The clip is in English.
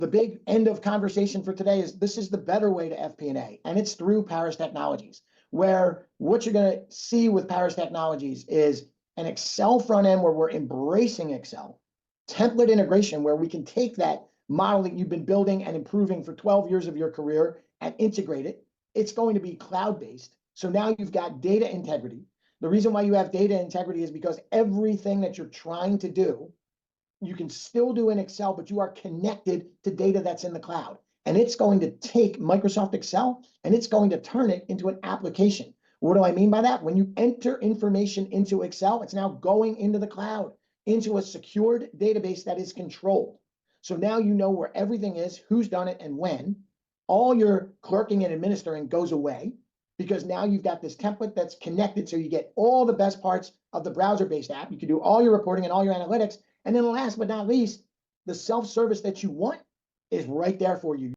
the big end of conversation for today is this is the better way to FP&A, and it's through Paris Technologies, where what you're going to see with Paris Technologies is an Excel front end where we're embracing Excel, template integration where we can take that model that you've been building and improving for 12 years of your career and integrate it. It's going to be cloud-based. So now you've got data integrity. The reason why you have data integrity is because everything that you're trying to do, you can still do in Excel, but you are connected to data that's in the cloud. And it's going to take Microsoft Excel and it's going to turn it into an application. What do I mean by that? When you enter information into Excel, it's now going into the cloud, into a secured database that is controlled. So now you know where everything is, who's done it, and when. All your clerking and administering goes away because now you've got this template that's connected, so you get all the best parts of the browser-based app. You can do all your reporting and all your analytics. And then last but not least, the self-service that you want is right there for you.